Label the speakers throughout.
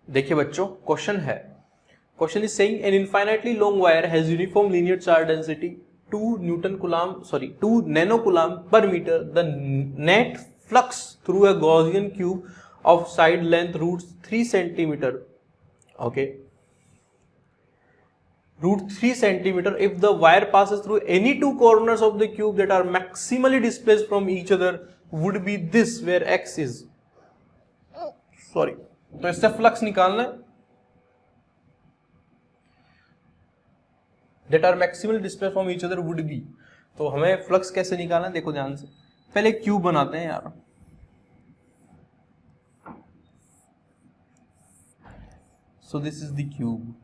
Speaker 1: देखिए बच्चों, question is saying an infinitely long wire has uniform linear charge density 2 nano coulomb per metre. The net flux through a Gaussian cube of side length √3 centimetre, okay, √3 centimeter if the wire passes through any two corners of the cube that are maximally displaced from each other would be this where x is, तो इससे flux निकालना है that are maximally displaced from each other would be। तो हमें flux कैसे निकालना है, देखो ध्यान से। पहले क्यूब बनाते हैं यार। So this is the cube,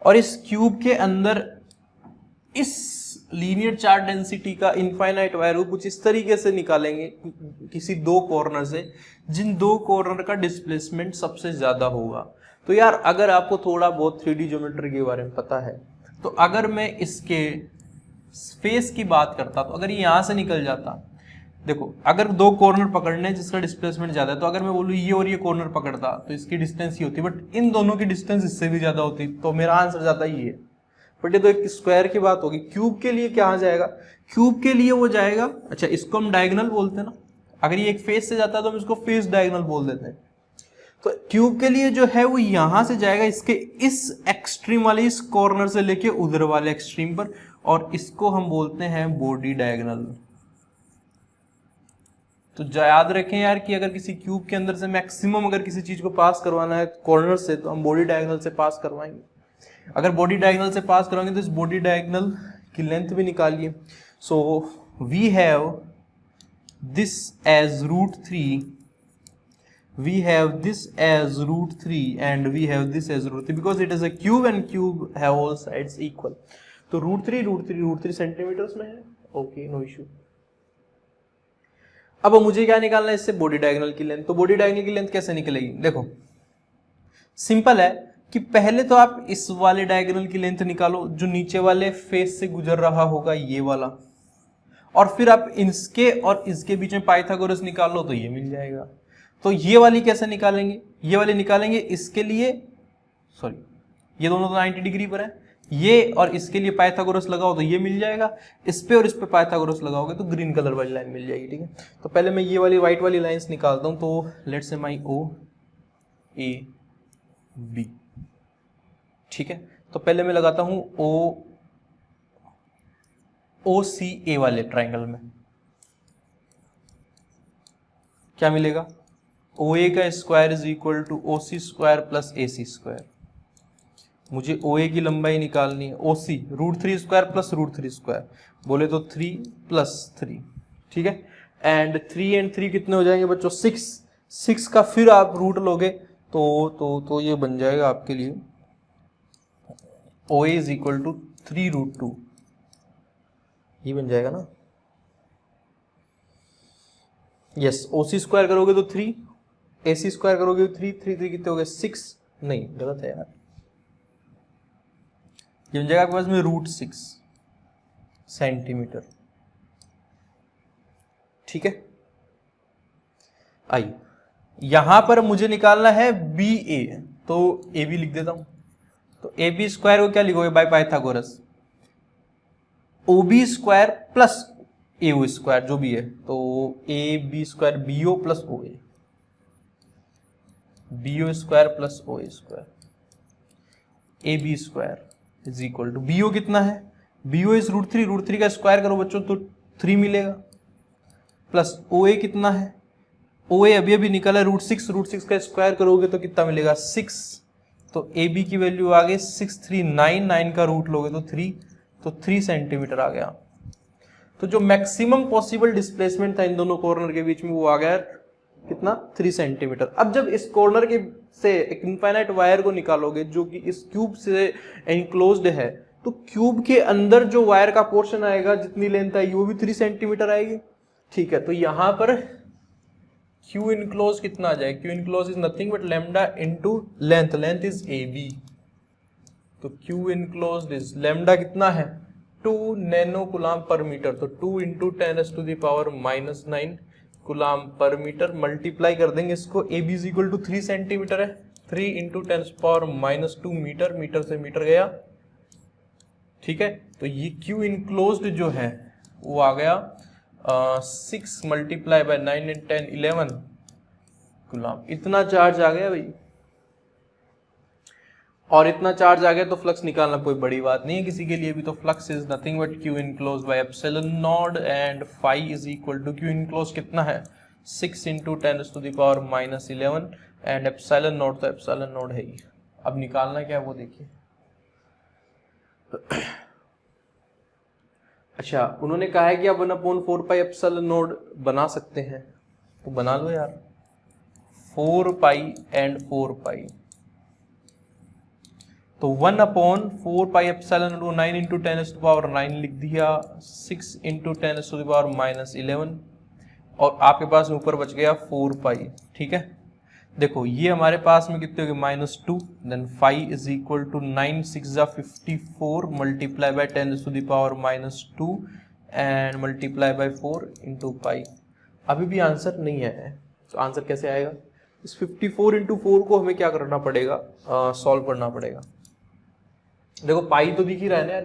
Speaker 1: और इस क्यूब के अंदर इस लीनियर चार्ज डेंसिटी का इनफाइनाइट वायर कुछ इस तरीके से निकालेंगे किसी दो कॉर्नर से, जिन दो कॉर्नर का डिस्प्लेसमेंट सबसे ज्यादा होगा। तो यार अगर आपको थोड़ा बहुत 3D ज्योमेट्री के बारे में पता है, तो अगर मैं इसके फेस की बात करता, तो अगर ये यहां से निकल जाता, देखो अगर दो कॉर्नर पकड़ने जिसका डिस्प्लेसमेंट ज्यादा है, तो अगर मैं बोलूँ ये और ये कॉर्नर पकड़ता तो इसकी डिस्टेंस ही होती, बट इन दोनों की डिस्टेंस इससे भी ज्यादा होती, तो मेरा आंसर ज्यादा ही है। बट ये तो एक स्क्वायर की बात होगी। क्यूब के लिए क्या आ जाएगा, क्यूब के लिए वो जाएगा, अच्छा इसको हम डायगोनल बोलते हैं ना, अगर ये एक फेस से जाता है तो हम इसको फेस डायगोनल बोल देते हैं। तो क्यूब के लिए जो है वो यहां से जाएगा इसके इस एक्सट्रीम वाले इस कॉर्नर से लेके उधर वाले एक्सट्रीम पर, और इसको हम बोलते हैं बॉडी डायगोनल। तो याद रखें यार कि अगर किसी क्यूब के अंदर से मैक्सिमम अगर किसी चीज को पास करवाना है कॉर्नर से, तो हम बॉडी डायगोनल से पास करवाएंगे। अगर बॉडी डायगोनल से पास करवाएंगे तो इस बॉडी डायगोनल की लेंथ भी निकालिए। So we have this as √3, we have this as √3 and we have this as √3 because it is a cube and cube have all sides equal। तो √3 सेंटीमीटर्स में है, ओके नो इश्यू। अब मुझे क्या निकालना है इससे, बॉडी डायगोनल की लेंथ। तो बॉडी डायगोनल की लेंथ कैसे निकलेगी, देखो सिंपल है कि पहले तो आप इस वाले डायगोनल की लेंथ निकालो जो नीचे वाले फेस से गुजर रहा होगा, ये वाला, और फिर आप इसके और इसके बीच में पाइथागोरस निकाल लो तो ये मिल जाएगा। तो ये वाली कैसे निकालेंगे, ये वाली निकालेंगे इसके लिए, सॉरी ये दोनों तो 90 डिग्री पर है, ये और इसके लिए पाइथागोरस लगाओ तो ये मिल जाएगा, इस पे और इस पे पाइथागोरस लगाओगे तो ग्रीन कलर वाली लाइन मिल जाएगी। ठीक है, तो पहले मैं ये वाली व्हाइट वाली लाइंस निकालता हूं। तो let's say my O A B, ठीक है, तो पहले मैं लगाता हूं ओ सी ए वाले ट्राइंगल में, क्या मिलेगा, OA का square is equal to OC square plus AC square. मुझे OA की लंबाई निकालनी है, OC √3 स्क्वायर प्लस √3 स्क्वायर, बोले तो 3 प्लस 3, ठीक है, एंड 3 एंड 3 कितने हो जाएंगे बच्चों, 6 का फिर आप रूट लोगे तो ये बन जाएगा आपके लिए OA इज इक्वल टू 3√2, ये बन जाएगा ना। यस, OC स्क्वायर करोगे तो 3, AC स्क्वायर करोगे तो 3 कितने हो गए 6, नहीं गलत है यार, ये बन जाएगा आपके पास में √6 सेंटीमीटर। ठीक है, आइए यहां पर मुझे निकालना है BA, तो AB लिख देता हूं। तो AB स्क्वायर को क्या लिखोगे, by Pythagoras, OB square plus AO square जो भी है, तो AB square BO plus OA, BO square plus OA square, AB square is equal to BO कितना है, BO इज √3 का स्क्वायर करो बच्चों तो 3 मिलेगा, प्लस OA कितना है, OA अभी अभी निकला √6 का स्क्वायर करोगे तो कितना मिलेगा 6, तो AB की वैल्यू आ गई 6399 का रूट लोगे तो 3, तो 3 सेंटीमीटर आ गया। तो जो मैक्सिमम पॉसिबल डिस्प्लेसमेंट था इन दोनों कॉर्नर के बीच में वो आ गया कितना, 3 सेंटीमीटर। अब जब इस कॉर्नर के से एक इनफाइनाइट वायर को निकालोगे जो कि इस क्यूब से एनक्लोज्ड है, तो क्यूब के अंदर जो वायर का पोर्शन आएगा जितनी लेंथ आएगी वो भी 3 सेंटीमीटर आएगी। ठीक है, तो यहां पर क्यू इनक्लोज कितना आ जाएगा, Q enclose is nothing but lambda into length is AB, तो क्यू इनक्लोज्ड इज लैम्डा कितना है 2 नैनो कूलाम पर मीटर, तो 2 × 10⁻⁹ कूलाम पर मीटर, मल्टीप्लाई कर देंगे इसको, A B is equal to 3 centimetre है, 3 इंटू 10⁻⁻2 मीटर, मीटर से metre गया, ठीक है। तो ये क्यू इनक्लोज्ड जो है वो आ गया 6 मल्टीप्लाई बाय 9 and 10 11 कूलाम। इतना चार्ज आ गया भाई, और इतना चार्ज आ गया तो फ्लक्स निकालना कोई बड़ी बात नहीं है किसी के लिए भी। तो flux is nothing but Q enclose by epsilon naught and phi is equal to, Q enclose कितना है 6 इंटू 10⁻⁻11 एंड एप्सिलॉन नॉट, तो एप्सिलॉन नॉट है ही। अब निकालना क्या है वो देखिए। अच्छा, उन्होंने कहा है कि आप 1/4 पाई एप्सिलॉन नॉट बना सकते हैं, तो बना लो यार, 4 पाई एंड 4 पाई, तो 1/4 पाई एप्सिलॉन नॉट 9 इंटू 10⁻9 लिख दिया, 6 इंटू 10⁻11 और आपके पास ऊपर बच गया 4 पाई, ठीक है। देखो ये हमारे पास में कितने हो गए -2, then 5 is equal to 9 6 54 multiply by 10⁻2 and multiply by 4 into pi. अभी भी आंसर नहीं है, तो आंसर कैसे आएगा? इस 54 इंटू 4 को हमें क्या करना पड़ेगा, सॉल्व करना पड़ेगा। देखो पाई तो दिख ही रहा है ना यार,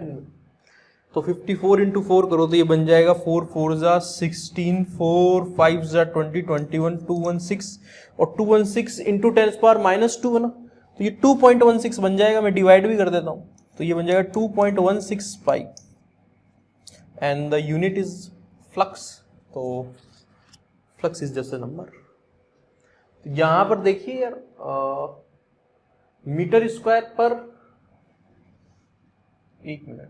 Speaker 1: तो 54 इंटू 4 करो तो ये बन जाएगा 4 4 जा 16, 4 5 जा 20, 21, 216 और 216 इंटू 10⁻2 है ना, तो ये 2.16 बन जाएगा। मैं डिवाइड भी कर देता हूँ, तो ये बन जाएगा 2.16 pi and the unit is flux, तो flux is just a number. तो यहां पर देखिए यार, मीटर स्क्वायर पर, एक मिनट,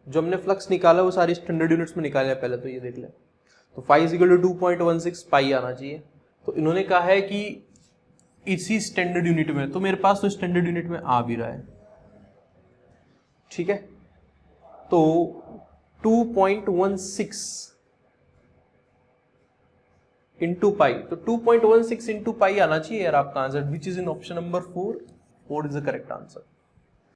Speaker 1: जो हमने फ्लक्स निकाला वो सारी स्टैंडर्ड यूनिट्स में निकाले पहले, तो ये देख लें। तो फाई इज इक्वल टू 2.16 पाई आना चाहिए। तो इन्होंने कहा है कि इसी स्टैंडर्ड यूनिट में, तो मेरे पास तो स्टैंडर्ड यूनिट में आ भी रहा है, ठीक है। तो 2.16 इंटू पाई, तो 2.16 इंटू पाई आना चाहिए यार आपका answer, which is in option number 4 is the correct answer.